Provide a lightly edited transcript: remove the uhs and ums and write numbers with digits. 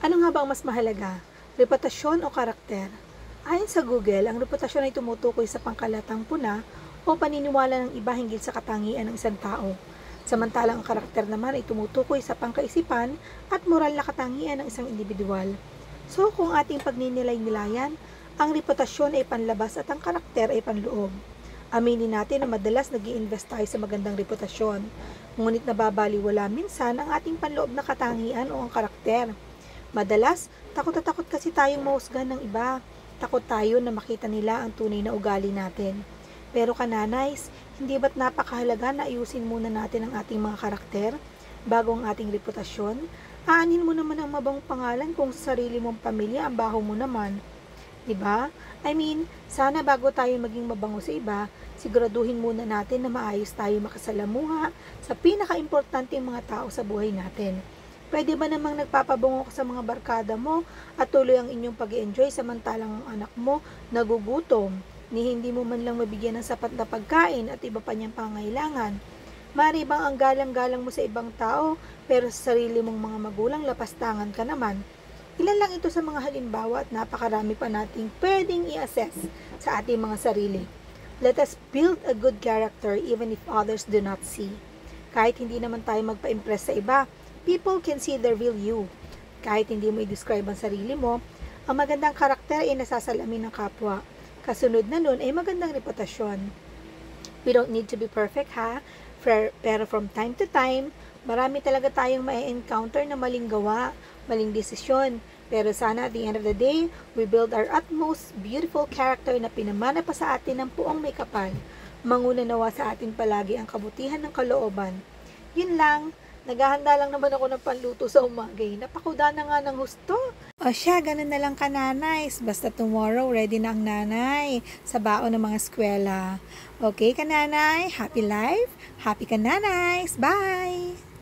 Ano nga ba ang mas mahalaga? Reputasyon o karakter? Ayon sa Google, ang reputasyon ay tumutukoy sa pangkalatang puna o paniniwala ng iba hinggil sa katangian ng isang tao. Samantalang ang karakter naman ay tumutukoy sa pangkaisipan at moral na katangian ng isang individual. So kung ating pagninilay-nilayan, ang reputasyon ay panlabas at ang karakter ay panloob. Aminin natin na madalas nag-i-invest tayo sa magandang reputasyon, ngunit nababaliwala minsan ang ating panloob na katangian o ang karakter. Madalas, takot na takot kasi tayong mahusgahan ng iba. Takot tayo na makita nila ang tunay na ugali natin. Pero kananays, hindi ba't napakahalaga na ayusin muna natin ang ating mga karakter bago ang ating reputasyon? Aanin mo naman ang mabang pangalan kung sa sarili mong pamilya ang baho mo naman. Diba? Sana bago tayo maging mabango sa iba, siguraduhin muna natin na maayos tayo makasalamuha sa pinaka-importante mga tao sa buhay natin. Pwede ba namang nagpapabungo ka sa mga barkada mo at tuloy ang inyong pag-enjoy samantalang ang anak mo nagugutom, ni hindi mo man lang mabigyan ng sapat na pagkain at iba pa niyang pangailangan? Mari bang ang galang-galang mo sa ibang tao pero sa sarili mong mga magulang lapastangan ka naman? Ilan lang ito sa mga halimbawa at napakarami pa nating pwedeng i-assess sa ating mga sarili. Let us build a good character even if others do not see. Kahit hindi naman tayo magpa-impress sa iba, people can see the real you. Kahit hindi mo i-describe ang sarili mo, ang magandang karakter ay nasasalamin ng kapwa. Kasunod na nun ay magandang reputasyon. We don't need to be perfect pero from time to time, marami talaga tayong ma-encounter na maling gawa, maling desisyon. Pero sana at the end of the day, we build our utmost beautiful character na pinamana pa sa atin ng puong may kapal. Manguna nawa sa atin palagi ang kabutihan ng kalooban. Yun lang. Naghahanda lang naman ako ng panluto sa umaga. Napakuda na nga ng husto. O siya, ganun na lang ka nanays. Basta tomorrow, ready na ang nanay sa baon ng mga eskwela. Okay ka nanay? Happy life? Happy ka nanays? Bye!